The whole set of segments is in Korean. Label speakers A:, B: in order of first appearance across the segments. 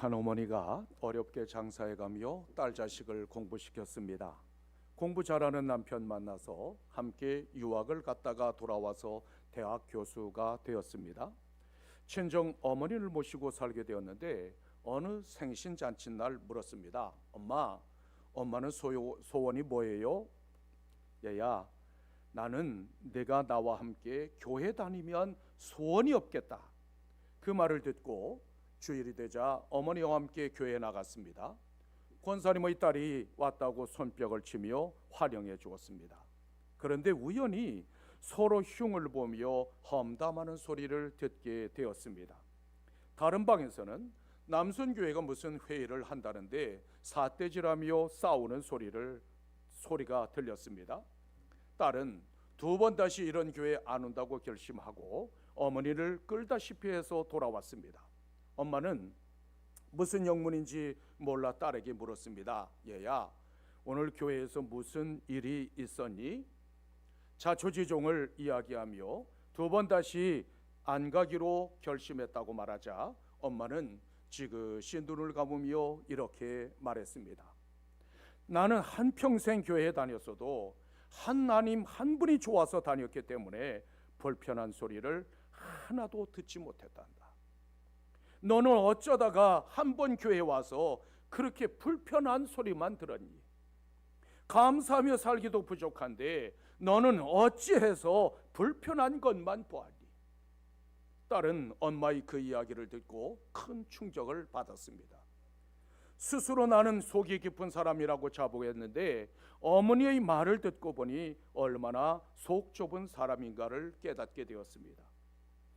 A: 한 어머니가 어렵게 장사해가며 딸 자식을 공부시켰습니다. 공부 잘하는 남편 만나서 함께 유학을 갔다가 돌아와서 대학 교수가 되었습니다. 친정 어머니를 모시고 살게 되었는데 어느 생신잔칫날 물었습니다. 엄마는 소원이 뭐예요? 얘야, 나는 네가 나와 함께 교회 다니면 소원이 없겠다. 그 말을 듣고 주일이 되자 어머니와 함께 교회에 나갔습니다. 권사님의 딸이 왔다고 손뼉을 치며 환영해 주었습니다. 그런데 우연히 서로 흉을 보며 험담하는 소리를 듣게 되었습니다. 다른 방에서는 남순교회가 무슨 회의를 한다는데 삿대질하며 싸우는 소리가 들렸습니다. 딸은 두 번 다시 이런 교회 안 온다고 결심하고 어머니를 끌다시피 해서 돌아왔습니다. 엄마는 무슨 영문인지 몰라 딸에게 물었습니다. 얘야, 오늘 교회에서 무슨 일이 있었니? 자초지종을 이야기하며 두 번 다시 안 가기로 결심했다고 말하자 엄마는 지그시 눈을 감으며 이렇게 말했습니다. 나는 한평생 교회에 다녔어도 하나님 한 분이 좋아서 다녔기 때문에 불편한 소리를 하나도 듣지 못했단다. 너는 어쩌다가 한 번 교회에 와서 그렇게 불편한 소리만 들었니? 감사하며 살기도 부족한데 너는 어찌해서 불편한 것만 보았니? 딸은 엄마의 그 이야기를 듣고 큰 충격을 받았습니다. 스스로 나는 속이 깊은 사람이라고 자부했는데 어머니의 말을 듣고 보니 얼마나 속 좁은 사람인가를 깨닫게 되었습니다.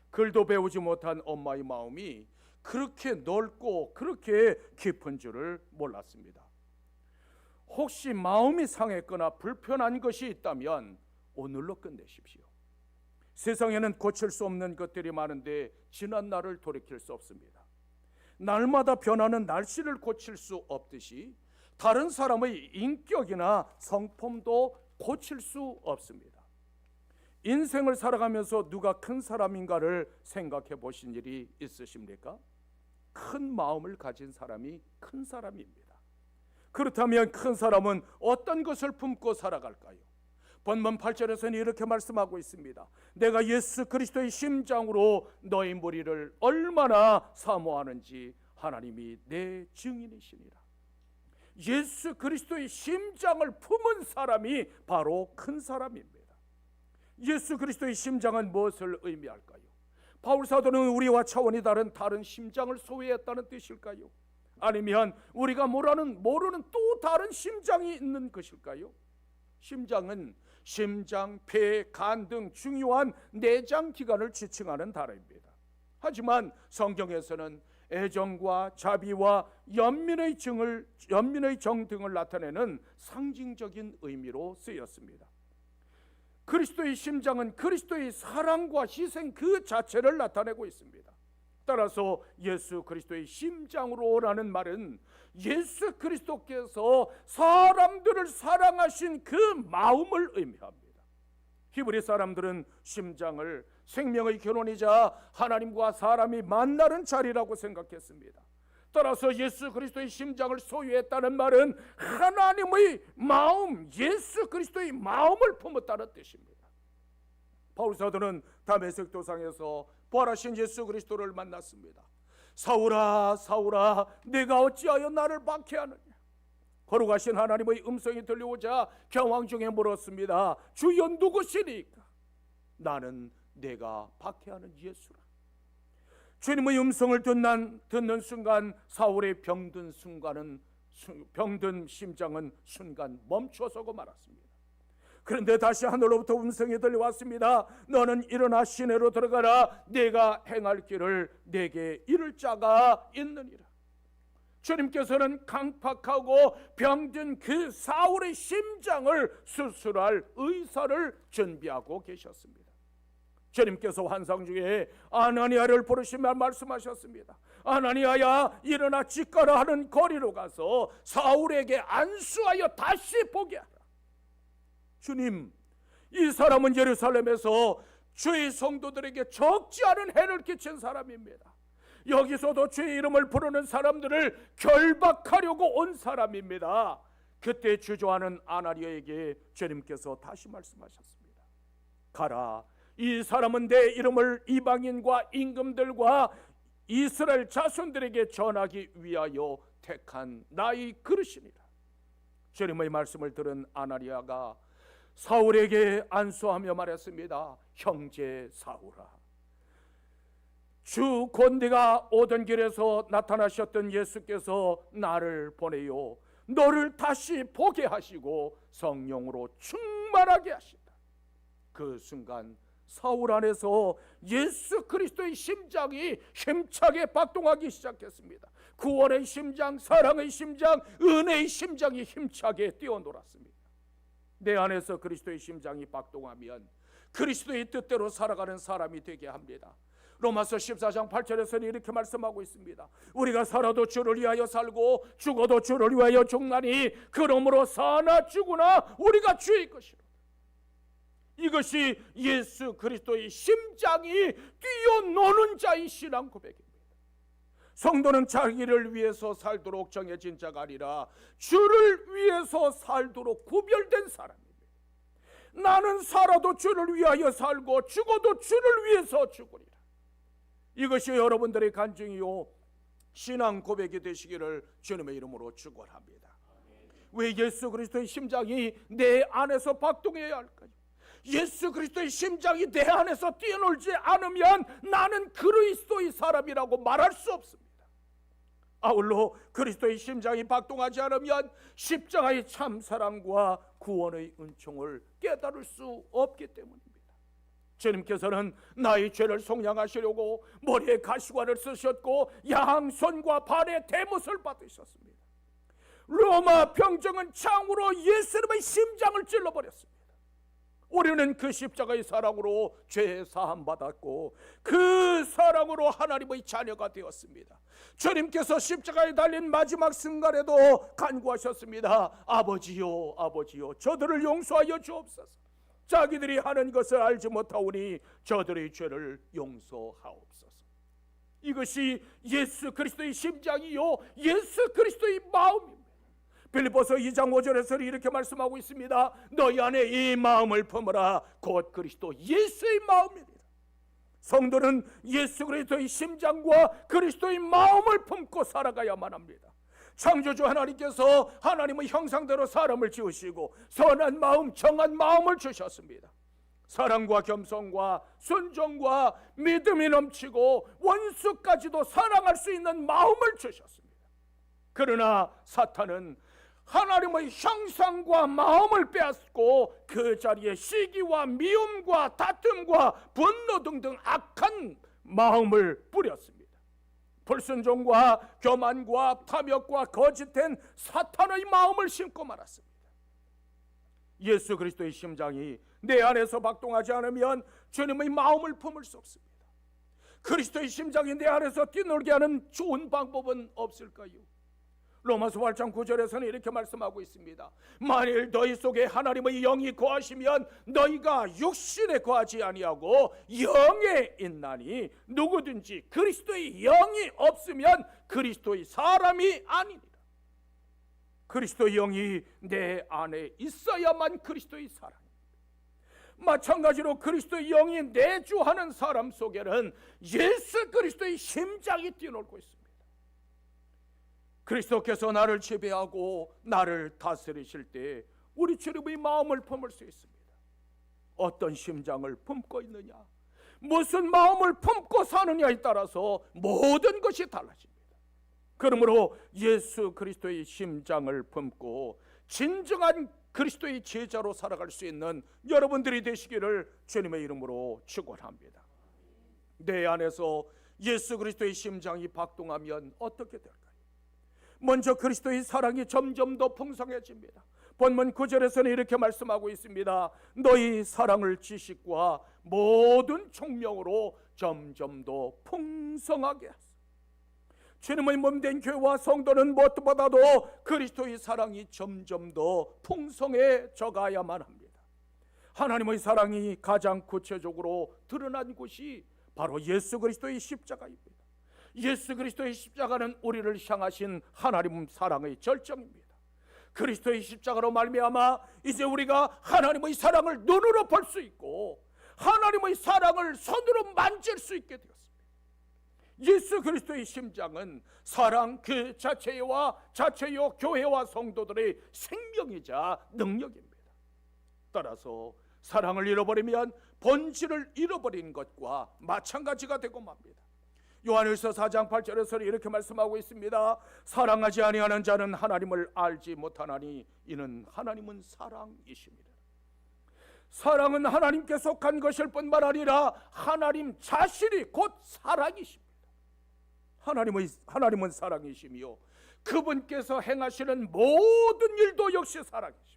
A: 글도 배우지 못한 엄마의 마음이 그렇게 넓고 그렇게 깊은 줄을 몰랐습니다. 혹시 마음이 상했거나 불편한 것이 있다면 오늘로 끝내십시오. 세상에는 고칠 수 없는 것들이 많은데 지난 날을 돌이킬 수 없습니다. 날마다 변하는 날씨를 고칠 수 없듯이 다른 사람의 인격이나 성품도 고칠 수 없습니다. 인생을 살아가면서 누가 큰 사람인가를 생각해 보신 일이 있으십니까? 큰 마음을 가진 사람이 큰 사람입니다. 그렇다면 큰 사람은 어떤 것을 품고 살아갈까요? 본문 8절에서는 이렇게 말씀하고 있습니다. 내가 예수 그리스도의 심장으로 너희 무리를 얼마나 사모하는지 하나님이 내 증인이시니라. 예수 그리스도의 심장을 품은 사람이 바로 큰 사람입니다. 예수 그리스도의 심장은 무엇을 의미할까요? 바울 사도는 우리와 차원이 다른 심장을 소유했다는 뜻일까요? 아니면 우리가 모르는 또 다른 심장이 있는 것일까요? 심장은 심장, 폐, 간 등 중요한 내장 기관을 지칭하는 단어입니다. 하지만 성경에서는 애정과 자비와 연민의 정 등을 나타내는 상징적인 의미로 쓰였습니다. 그리스도의 심장은 그리스도의 사랑과 희생 그 자체를 나타내고 있습니다. 따라서 예수 그리스도의 심장으로라는 말은 예수 그리스도께서 사람들을 사랑하신 그 마음을 의미합니다. 히브리 사람들은 심장을 생명의 결혼이자 하나님과 사람이 만나는 자리라고 생각했습니다. 따라서 예수 그리스도의 심장을 소유했다는 말은 하나님의 마음, 예수 그리스도의 마음을 품었다는 뜻입니다. 바울 사도는 다메섹 도상에서 부활하신 예수 그리스도를 만났습니다. 사울아 사울아 내가 어찌하여 나를 박해하느냐? 거룩하신 하나님의 음성이 들려오자 경황 중에 물었습니다. 주여 누구시니까? 나는 내가 박해하는 예수라. 주님의 음성을 듣는 순간 사울의 병든 심장은 순간 멈춰서고 말았습니다. 그런데 다시 하늘로부터 음성이 들려왔습니다. 너는 일어나 시내로 들어가라. 내가 행할 길을 내게 이룰 자가 있느니라. 주님께서는 강팍하고 병든 그 사울의 심장을 수술할 의사를 준비하고 계셨습니다. 주님께서 환상 중에 아나니아를 부르시며 말씀하셨습니다. 아나니아야 일어나 직가라 하는 거리로 가서 사울에게 안수하여 다시 보게 하라. 주님, 이 사람은 예루살렘에서 주의 성도들에게 적지 않은 해를 끼친 사람입니다. 여기서도 주의 이름을 부르는 사람들을 결박하려고 온 사람입니다. 그때 주저하는 아나니아에게 주님께서 다시 말씀하셨습니다. 가라, 이 사람은 내 이름을 이방인과 임금들과 이스라엘 자손들에게 전하기 위하여 택한 나의 그릇이니라. 주님의 말씀을 들은 아나니아가 사울에게 안수하며 말했습니다. 형제 사울아, 주 곧 네가 오던 길에서 나타나셨던 예수께서 나를 보내요 너를 다시 보게 하시고 성령으로 충만하게 하신다. 그 순간 사울 안에서 예수 그리스도의 심장이 힘차게 박동하기 시작했습니다. 구원의 심장, 사랑의 심장, 은혜의 심장이 힘차게 뛰어놀았습니다. 내 안에서 그리스도의 심장이 박동하면 그리스도의 뜻대로 살아가는 사람이 되게 합니다. 로마서 14장 8절에서는 이렇게 말씀하고 있습니다. 우리가 살아도 주를 위하여 살고 죽어도 주를 위하여 죽나니 그러므로 사나 죽으나 우리가 주의 것이라. 이것이 예수 그리스도의 심장이 뛰어노는 자의 신앙 고백입니다. 성도는 자기를 위해서 살도록 정해진 자가 아니라 주를 위해서 살도록 구별된 사람입니다. 나는 살아도 주를 위하여 살고 죽어도 주를 위해서 죽으리라. 이것이 여러분들의 간증이요 신앙 고백이 되시기를 주님의 이름으로 축원합니다. 왜 예수 그리스도의 심장이 내 안에서 박동해야 할까요? 예수 그리스도의 심장이 내 안에서 뛰어놀지 않으면 나는 그리스도의 사람이라고 말할 수 없습니다. 아울러 그리스도의 심장이 박동하지 않으면 십자가의 참사랑과 구원의 은총을 깨달을 수 없기 때문입니다. 주님께서는 나의 죄를 속량하시려고 머리에 가시관을 쓰셨고 양손과 발에 대못을 받으셨습니다. 로마 병정은 창으로 예수님의 심장을 찔러버렸습니다. 우리는 그 십자가의 사랑으로 죄 사함 받았고 그 사랑으로 하나님의 자녀가 되었습니다. 주님께서 십자가에 달린 마지막 순간에도 간구하셨습니다. 아버지요, 아버지요, 저들을 용서하여 주옵소서. 자기들이 하는 것을 알지 못하오니 저들의 죄를 용서하옵소서. 이것이 예수 그리스도의 심장이요 예수 그리스도의 마음입니다. 빌립보서 2장 5절에서 이렇게 말씀하고 있습니다. 너희 안에 이 마음을 품으라. 곧 그리스도 예수의 마음이니라. 성도는 예수 그리스도의 심장과 그리스도의 마음을 품고 살아가야만 합니다. 창조주 하나님께서 하나님의 형상대로 사람을 지으시고 선한 마음, 정한 마음을 주셨습니다. 사랑과 겸손과 순종과 믿음이 넘치고 원수까지도 사랑할 수 있는 마음을 주셨습니다. 그러나 사탄은 하나님의 형상과 마음을 빼앗고 그 자리에 시기와 미움과 다툼과 분노 등등 악한 마음을 뿌렸습니다. 불순종과 교만과 탐욕과 거짓된 사탄의 마음을 심고 말았습니다. 예수 그리스도의 심장이 내 안에서 박동하지 않으면 주님의 마음을 품을 수 없습니다. 그리스도의 심장이 내 안에서 뛰놀게 하는 좋은 방법은 없을까요? 로마서 8장 9절에서는 이렇게 말씀하고 있습니다. 만일 너희 속에 하나님의 영이 거하시면 너희가 육신에 거하지 아니하고 영에 있나니 누구든지 그리스도의 영이 없으면 그리스도의 사람이 아니니라. 그리스도의 영이 내 안에 있어야만 그리스도의 사람입니다. 마찬가지로 그리스도의 영이 내주하는 사람 속에는 예수 그리스도의 심장이 뛰놀고 있습니다. 그리스도께서 나를 지배하고 나를 다스리실 때 우리 주님의 마음을 품을 수 있습니다. 어떤 심장을 품고 있느냐, 무슨 마음을 품고 사느냐에 따라서 모든 것이 달라집니다. 그러므로 예수 그리스도의 심장을 품고 진정한 그리스도의 제자로 살아갈 수 있는 여러분들이 되시기를 주님의 이름으로 축원합니다. 내 안에서 예수 그리스도의 심장이 박동하면 어떻게 될까요? 먼저 그리스도의 사랑이 점점 더 풍성해집니다. 본문 9절에서는 이렇게 말씀하고 있습니다. 너희 사랑을 지식과 모든 총명으로 점점 더 풍성하게 하소서. 주님의 몸된 교회와 성도는 무엇보다도 그리스도의 사랑이 점점 더 풍성해져 가야만 합니다. 하나님의 사랑이 가장 구체적으로 드러난 곳이 바로 예수 그리스도의 십자가입니다. 예수 그리스도의 십자가는 우리를 향하신 하나님 사랑의 절정입니다. 그리스도의 십자가로 말미암아 이제 우리가 하나님의 사랑을 눈으로 볼 수 있고 하나님의 사랑을 손으로 만질 수 있게 되었습니다. 예수 그리스도의 심장은 사랑 그 자체요 교회와 성도들의 생명이자 능력입니다. 따라서 사랑을 잃어버리면 본질을 잃어버린 것과 마찬가지가 되고 맙니다. 요한일서 4장 8절에서 이렇게 말씀하고 있습니다. 사랑하지 아니하는 자는 하나님을 알지 못하나니 이는 하나님은 사랑이십니다. 사랑은 하나님께 속한 것일 뿐만 아니라 하나님 자신이 곧 사랑이십니다. 하나님은 사랑이시며 그분께서 행하시는 모든 일도 역시 사랑이십니다.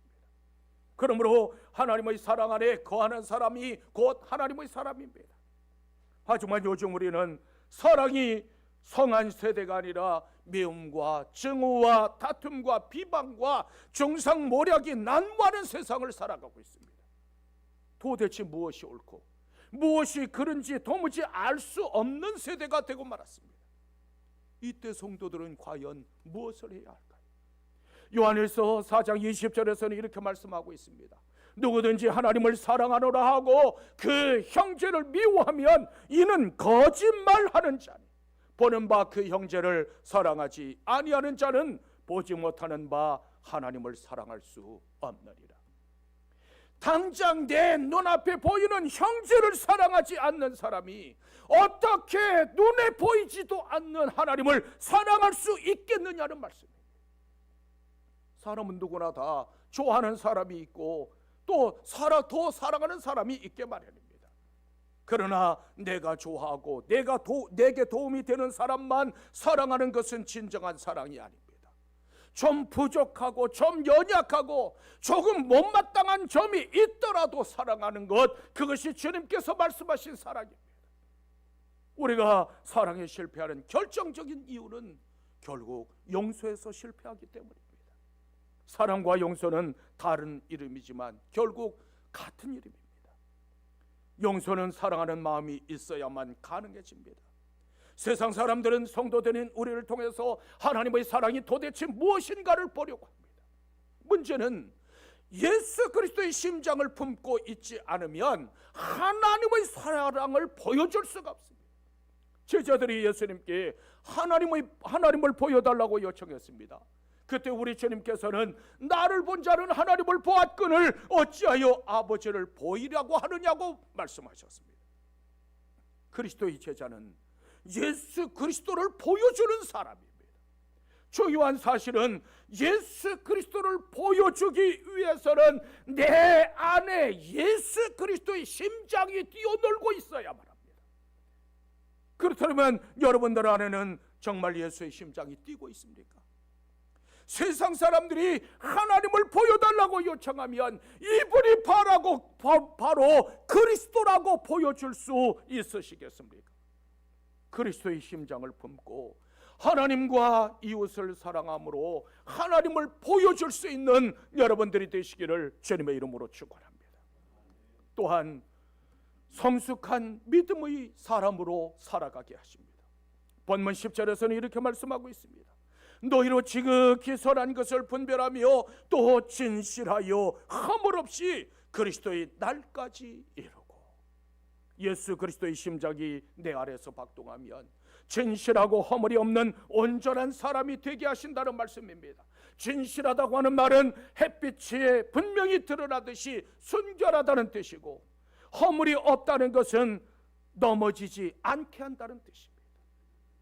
A: 그러므로 하나님의 사랑 안에 거하는 사람이 곧 하나님의 사람입니다. 하지만 요즘 우리는 사랑이 성한 세대가 아니라 미움과 증오와 다툼과 비방과 중상모략이 난무하는 세상을 살아가고 있습니다. 도대체 무엇이 옳고 무엇이 그른지 도무지 알 수 없는 세대가 되고 말았습니다. 이때 성도들은 과연 무엇을 해야 할까요? 요한일서 4장 20절에서는 이렇게 말씀하고 있습니다. 누구든지 하나님을 사랑하노라 하고 그 형제를 미워하면 이는 거짓말하는 자니 보는 바 그 형제를 사랑하지 아니하는 자는 보지 못하는 바 하나님을 사랑할 수 없느니라. 당장 내 눈앞에 보이는 형제를 사랑하지 않는 사람이 어떻게 눈에 보이지도 않는 하나님을 사랑할 수 있겠느냐는 말씀입니다. 사람은 누구나 다 좋아하는 사람이 있고 또 더 사랑하는 사람이 있게 마련입니다. 그러나 내가 좋아하고 내게 도움이 되는 사람만 사랑하는 것은 진정한 사랑이 아닙니다. 좀 부족하고 좀 연약하고 조금 못마땅한 점이 있더라도 사랑하는 것, 그것이 주님께서 말씀하신 사랑입니다. 우리가 사랑에 실패하는 결정적인 이유는 결국 용서에서 실패하기 때문입니다. 사랑과 용서는 다른 이름이지만 결국 같은 이름입니다. 용서는 사랑하는 마음이 있어야만 가능해집니다. 세상 사람들은 성도들인 우리를 통해서 하나님의 사랑이 도대체 무엇인가를 보려고 합니다. 문제는 예수 그리스도의 심장을 품고 있지 않으면 하나님의 사랑을 보여줄 수가 없습니다. 제자들이 예수님께 하나님을 보여달라고 요청했습니다. 그때 우리 주님께서는 나를 본 자는 하나님을 보았거늘 어찌하여 아버지를 보이라고 하느냐고 말씀하셨습니다. 그리스도의 제자는 예수 그리스도를 보여주는 사람입니다. 중요한 사실은 예수 그리스도를 보여주기 위해서는 내 안에 예수 그리스도의 심장이 뛰어놀고 있어야만 합니다. 그렇다면 여러분들 안에는 정말 예수의 심장이 뛰고 있습니까? 세상 사람들이 하나님을 보여달라고 요청하면 이분이 바로 그리스도라고 보여줄 수 있으시겠습니까? 그리스도의 심장을 품고 하나님과 이웃을 사랑함으로 하나님을 보여줄 수 있는 여러분들이 되시기를 주님의 이름으로 축원합니다. 또한 성숙한 믿음의 사람으로 살아가게 하십니다. 본문 10절에서는 이렇게 말씀하고 있습니다. 너희로 지극히 선한 것을 분별하며 또 진실하여 허물 없이 그리스도의 날까지 이루고, 예수 그리스도의 심장이 내 안에서 박동하면 진실하고 허물이 없는 온전한 사람이 되게 하신다는 말씀입니다. 진실하다고 하는 말은 햇빛이 분명히 드러나듯이 순결하다는 뜻이고, 허물이 없다는 것은 넘어지지 않게 한다는 뜻입니다.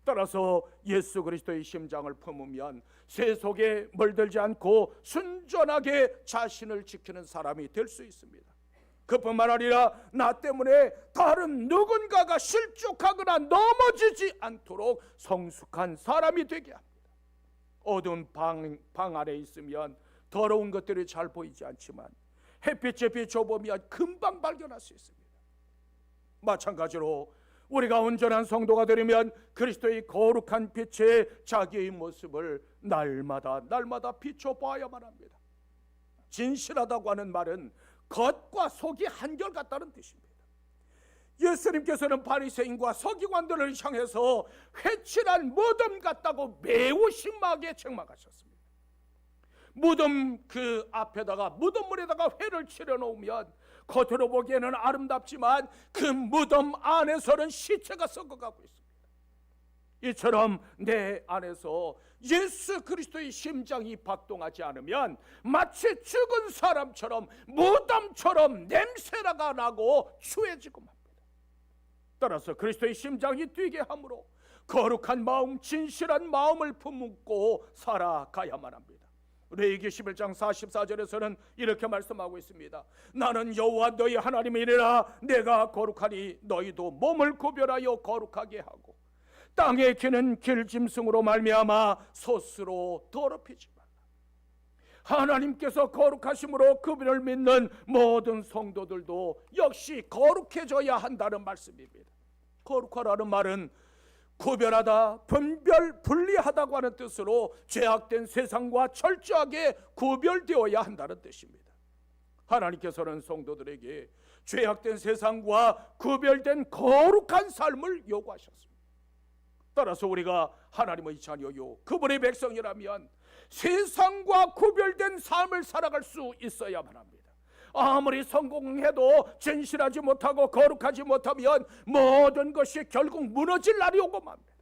A: 따라서 예수 그리스도의 심장을 품으면 새 속에 물들지 않고 순전하게 자신을 지키는 사람이 될 수 있습니다. 그뿐만 아니라 나 때문에 다른 누군가가 실족하거나 넘어지지 않도록 성숙한 사람이 되게 합니다. 어두운 방 안에 있으면 더러운 것들이 잘 보이지 않지만 햇빛에 비춰보면 금방 발견할 수 있습니다. 마찬가지로 우리가 온전한 성도가 되려면 그리스도의 거룩한 빛에 자기의 모습을 날마다 비춰봐야만 합니다. 진실하다고 하는 말은 겉과 속이 한결같다는 뜻입니다. 예수님께서는 바리새인과 서기관들을 향해서 회칠한 무덤 같다고 매우 심하게 책망하셨습니다. 무덤 그 앞에다가 무덤물에다가 회를 치려 놓으면 겉으로 보기에는 아름답지만 그 무덤 안에서는 시체가 썩어가고 있습니다. 이처럼 내 안에서 예수 그리스도의 심장이 박동하지 않으면 마치 죽은 사람처럼 무덤처럼 냄새가 나고 추해지고 맙니다. 따라서 그리스도의 심장이 뛰게 함으로 거룩한 마음, 진실한 마음을 품고 살아가야만 합니다. 레위기 11장 44절에서는 이렇게 말씀하고 있습니다. 나는 여호와 너희 하나님이니라. 내가 거룩하니 너희도 몸을 구별하여 거룩하게 하고 땅에 기는 길짐승으로 말미암아 스스로 더럽히지 말라. 하나님께서 거룩하심으로 그분을 믿는 모든 성도들도 역시 거룩해져야 한다는 말씀입니다. 거룩하라는 말은 구별하다, 분별, 분리하다고 하는 뜻으로 죄악된 세상과 철저하게 구별되어야 한다는 뜻입니다. 하나님께서는 성도들에게 죄악된 세상과 구별된 거룩한 삶을 요구하셨습니다. 따라서 우리가 하나님의 자녀요 그분의 백성이라면 세상과 구별된 삶을 살아갈 수 있어야만 합니다. 아무리 성공해도 진실하지 못하고 거룩하지 못하면 모든 것이 결국 무너질 날이 오고 맙니다.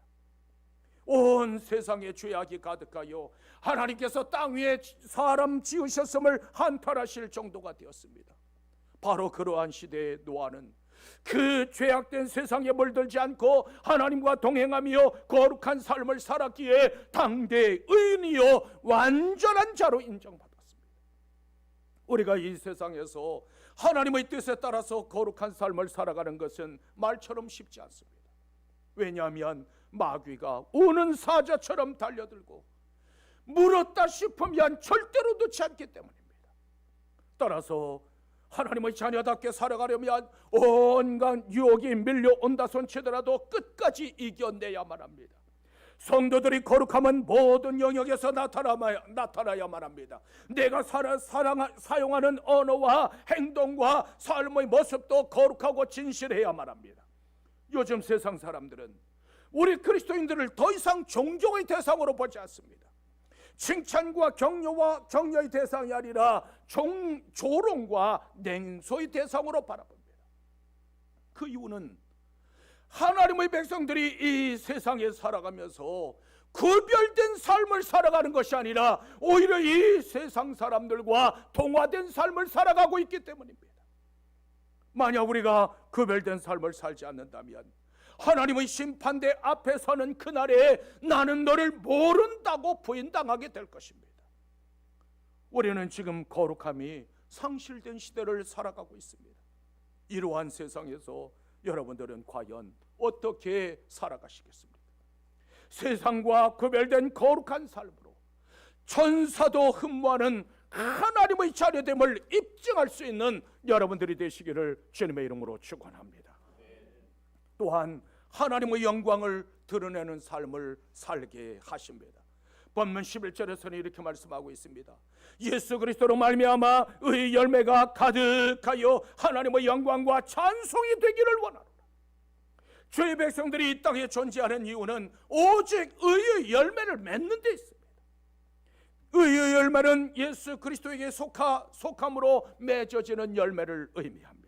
A: 온 세상에 죄악이 가득하여 하나님께서 땅 위에 사람 지으셨음을 한탄하실 정도가 되었습니다. 바로 그러한 시대의 노아는 그 죄악된 세상에 물들지 않고 하나님과 동행하며 거룩한 삶을 살았기에 당대의 의인이요 완전한 자로 인정받았습니다. 우리가 이 세상에서 하나님의 뜻에 따라서 거룩한 삶을 살아가는 것은 말처럼 쉽지 않습니다. 왜냐하면 마귀가 우는 사자처럼 달려들고 물었다 싶으면 절대로 놓지 않기 때문입니다. 따라서 하나님의 자녀답게 살아가려면 온갖 유혹이 밀려온다 손치더라도 끝까지 이겨내야만 합니다. 성도들이 거룩함은 모든 영역에서 나타나야만 합니다. 내가 사용하는 언어와 행동과 삶의 모습도 거룩하고 진실해야만 합니다. 요즘 세상 사람들은 우리 그리스도인들을 더 이상 존경의 대상으로 보지 않습니다. 칭찬과 격려의 대상이 아니라 조롱과 냉소의 대상으로 바라봅니다. 그 이유는 하나님의 백성들이 이 세상에 살아가면서 구별된 삶을 살아가는 것이 아니라 오히려 이 세상 사람들과 동화된 삶을 살아가고 있기 때문입니다. 만약 우리가 구별된 삶을 살지 않는다면 하나님의 심판대 앞에 서는 그날에 나는 너를 모른다고 부인당하게 될 것입니다. 우리는 지금 거룩함이 상실된 시대를 살아가고 있습니다. 이러한 세상에서 여러분들은 과연 어떻게 살아가시겠습니까? 세상과 구별된 거룩한 삶으로 천사도 흠모하는 하나님의 자녀됨을 입증할 수 있는 여러분들이 되시기를 주님의 이름으로 축원합니다. 또한 하나님의 영광을 드러내는 삶을 살게 하십니다. 본문 11절에서는 이렇게 말씀하고 있습니다. 예수 그리스도로 말미암아 의의 열매가 가득하여 하나님의 영광과 찬송이 되기를 원하노라. 주의 백성들이 이 땅에 존재하는 이유는 오직 의의 열매를 맺는 데 있습니다. 의의 열매는 예수 그리스도에게 속함으로 맺어지는 열매를 의미합니다.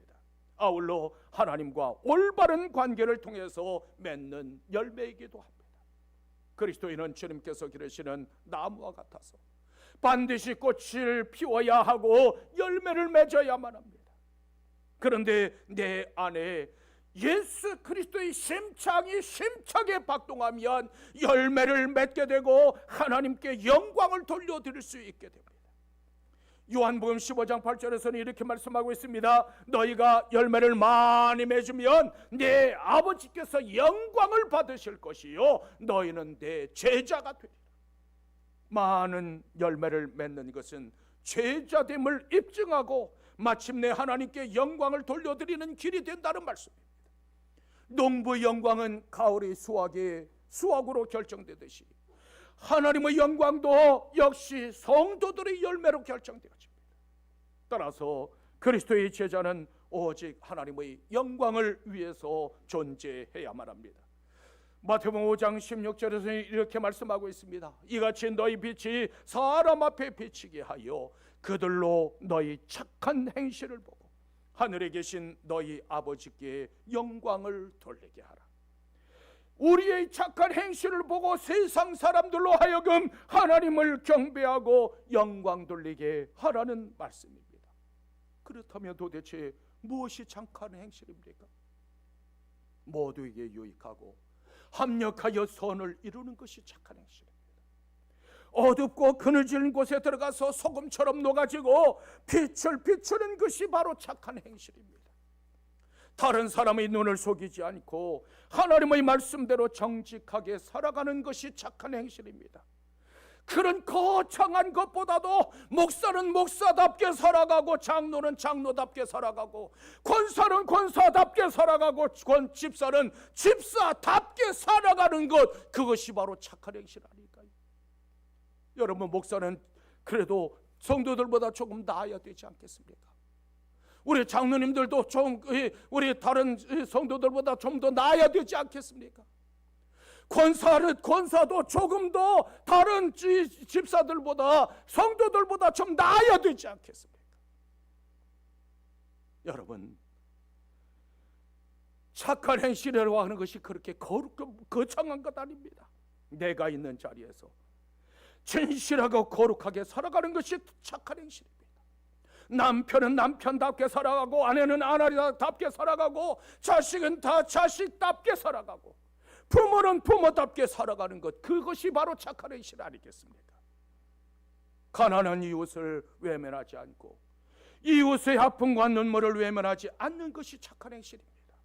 A: 아울러 하나님과 올바른 관계를 통해서 맺는 열매이기도 합니다. 그리스도인은 주님께서 기르시는 나무와 같아서 반드시 꽃을 피워야 하고 열매를 맺어야만 합니다. 그런데 내 안에 예수 그리스도의 심장이 심차게 박동하면 열매를 맺게 되고 하나님께 영광을 돌려드릴 수 있게 됩니다. 요한복음 15장 8절에서는 이렇게 말씀하고 있습니다. 너희가 열매를 많이 맺으면 내 아버지께서 영광을 받으실 것이요 너희는 내 제자가 되리라. 많은 열매를 맺는 것은 제자됨을 입증하고 마침내 하나님께 영광을 돌려드리는 길이 된다는 말씀입니다. 농부의 영광은 가을의 수확으로 결정되듯이 하나님의 영광도 역시 성도들의 열매로 결정되어집니다. 따라서 그리스도의 제자는 오직 하나님의 영광을 위해서 존재해야만 합니다. 마태복음 5장 16절에서 이렇게 말씀하고 있습니다. 이같이 너희 빛이 사람 앞에 비치게 하여 그들로 너희 착한 행실을 보고 하늘에 계신 너희 아버지께 영광을 돌리게 하라. 우리의 착한 행실을 보고 세상 사람들로 하여금 하나님을 경배하고 영광 돌리게 하라는 말씀입니다. 그렇다면 도대체 무엇이 착한 행실입니까? 모두에게 유익하고 합력하여 선을 이루는 것이 착한 행실입니다. 어둡고 그늘진 곳에 들어가서 소금처럼 녹아지고 빛을 비추는 것이 바로 착한 행실입니다. 다른 사람의 눈을 속이지 않고 하나님의 말씀대로 정직하게 살아가는 것이 착한 행실입니다. 그런 거창한 것보다도 목사는 목사답게 살아가고 장로는 장로답게 살아가고 권사는 권사답게 살아가고 집사는 집사답게 살아가는 것, 그것이 바로 착한 행실 아닐까요? 여러분, 목사는 그래도 성도들보다 조금 나아야 되지 않겠습니까? 우리 장로님들도 좀 우리 다른 성도들보다 좀 더 나아야 되지 않겠습니까? 권사도 조금 더 다른 집사들보다 성도들보다 좀 나아야 되지 않겠습니까? 여러분, 착한 행실이라고 하는 것이 그렇게 거창한 것 아닙니다. 내가 있는 자리에서 진실하고 거룩하게 살아가는 것이 착한 행실입니다. 남편은 남편답게 살아가고 아내는 아내답게 살아가고 자식은 다 자식답게 살아가고 부모는 부모답게 살아가는 것, 그것이 바로 착한 행실 아니겠습니까? 가난한 이웃을 외면하지 않고 이웃의 아픔과 눈물을 외면하지 않는 것이 착한 행실입니다.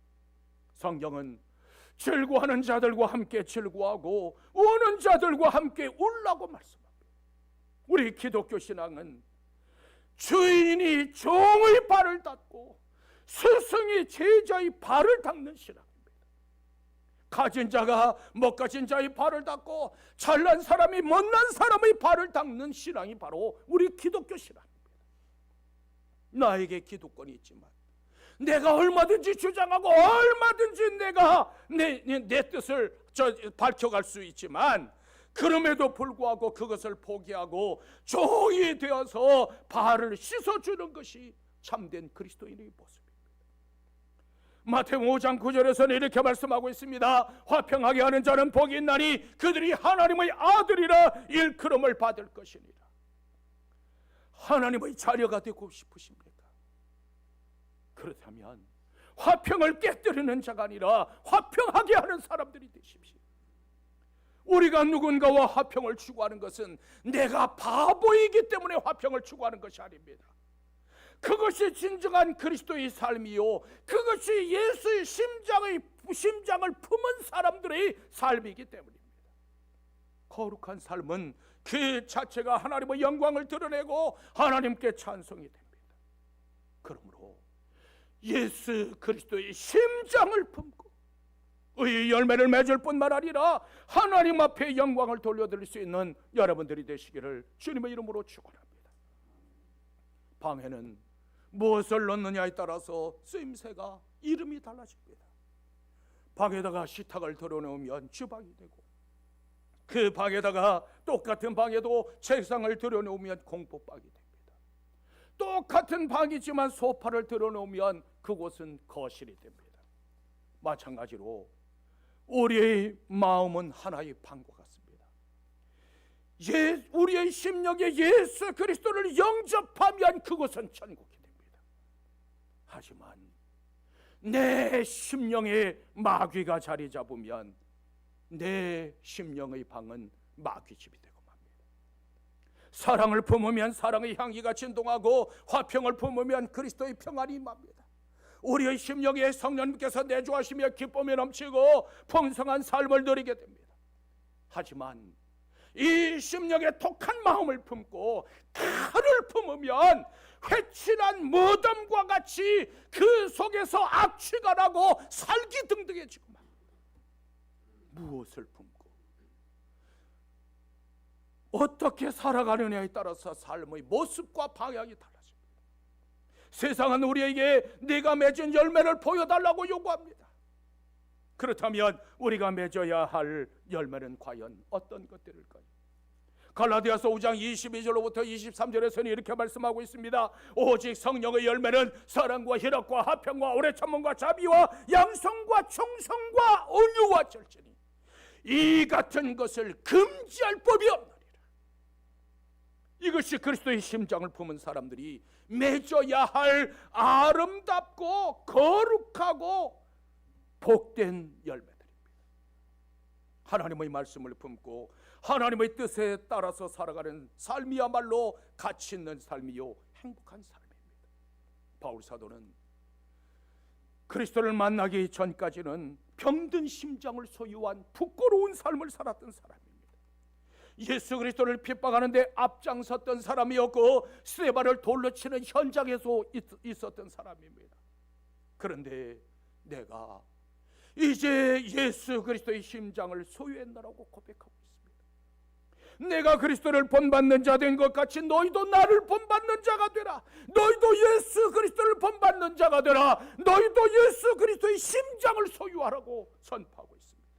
A: 성경은 즐거워하는 자들과 함께 즐거워하고 우는 자들과 함께 울라고 말씀합니다. 우리 기독교 신앙은 주인이 종의 발을 닦고 스승이 제자의 발을 닦는 신앙입니다. 가진 자가 못 가진 자의 발을 닦고 잘난 사람이 못난 사람의 발을 닦는 신앙이 바로 우리 기독교 신앙입니다. 나에게 기득권이 있지만 내가 얼마든지 주장하고 얼마든지 내가 내 뜻을 밝혀갈 수 있지만 그럼에도 불구하고 그것을 포기하고 종이 되어서 발을 씻어주는 것이 참된 그리스도인의 모습입니다. 마태복음 5장 9절에서는 이렇게 말씀하고 있습니다. 화평하게 하는 자는 복이 있나니 그들이 하나님의 아들이라 일컬음을 받을 것이니라. 하나님의 자녀가 되고 싶으십니까? 그렇다면 화평을 깨뜨리는 자가 아니라 화평하게 하는 사람들이 되십시오. 우리가 누군가와 화평을 추구하는 것은 내가 바보이기 때문에 화평을 추구하는 것이 아닙니다. 그것이 진정한 그리스도의 삶이요, 그것이 예수의 심장을 품은 사람들의 삶이기 때문입니다. 거룩한 삶은 그 자체가 하나님의 영광을 드러내고 하나님께 찬송이 됩니다. 그러므로 예수 그리스도의 심장을 품고 의의 열매를 맺을 뿐만 아니라 하나님 앞에 영광을 돌려드릴 수 있는 여러분들이 되시기를 주님의 이름으로 축원합니다. 방에는 무엇을 넣느냐에 따라서 쓰임새가 이름이 달라집니다. 방에다가 식탁을 들여놓으면 주방이 되고, 그 방에다가 똑같은 방에도 책상을 들여놓으면 공부방이 됩니다. 똑같은 방이지만 소파를 들여놓으면 그곳은 거실이 됩니다. 마찬가지로 우리의 마음은 하나의 방과 같습니다. 우리의 심령에 예수 그리스도를 영접하면 그곳은 천국이 됩니다. 하지만 내 심령에 마귀가 자리 잡으면 내 심령의 방은 마귀집이 되고 맙니다. 사랑을 품으면 사랑의 향기가 진동하고 화평을 품으면 그리스도의 평안이 임합니다. 우리의 심령에 성령님께서 내주하시며 기쁨이 넘치고 풍성한 삶을 누리게 됩니다. 하지만 이 심령에 독한 마음을 품고 칼을 품으면 회칠한 무덤과 같이 그 속에서 악취가 나고 살기 등등해지고 맙니다. 무엇을 품고 어떻게 살아가느냐에 따라서 삶의 모습과 방향이 달라집니다. 세상은 우리에게 네가 맺은 열매를 보여달라고 요구합니다. 그렇다면 우리가 맺어야 할 열매는 과연 어떤 것들일까요? 갈라디아서 5장 22절로부터 23절에서는 이렇게 말씀하고 있습니다. 오직 성령의 열매는 사랑과 희락과 화평과 오래 참음과 자비와 양성과 충성과 온유와 절제니 이 같은 것을 금지할 법이 없느니라. 이것이 그리스도의 심장을 품은 사람들이 맺어야 할 아름답고 거룩하고 복된 열매들입니다. 하나님의 말씀을 품고 하나님의 뜻에 따라서 살아가는 삶이야말로 가치 있는 삶이요 행복한 삶입니다. 바울 사도는 그리스도를 만나기 전까지는 병든 심장을 소유한 부끄러운 삶을 살았던 사람입니다. 예수 그리스도를 핍박하는데 앞장섰던 사람이었고 스데반을 돌로 치는 현장에서 있었던 사람입니다. 그런데 내가 이제 예수 그리스도의 심장을 소유했노라고 고백하고 있습니다. 내가 그리스도를 본받는 자 된 것 같이 너희도 나를 본받는 자가 되라. 너희도 예수 그리스도를 본받는 자가 되라. 너희도 예수 그리스도의 심장을 소유하라고 선포하고 있습니다.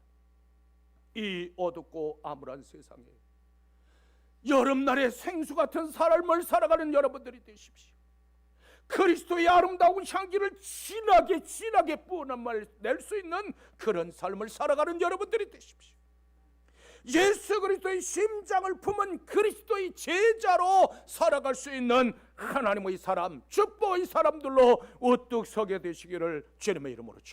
A: 이 어둡고 암울한 세상에 여름날의 생수 같은 삶을 살아가는 여러분들이 되십시오. 그리스도의 아름다운 향기를 진하게 뿜어낼 수 있는 그런 삶을 살아가는 여러분들이 되십시오. 예수 그리스도의 심장을 품은 그리스도의 제자로 살아갈 수 있는 하나님의 사람, 축복의 사람들로 우뚝 서게 되시기를 주님의 이름으로 축복합니다.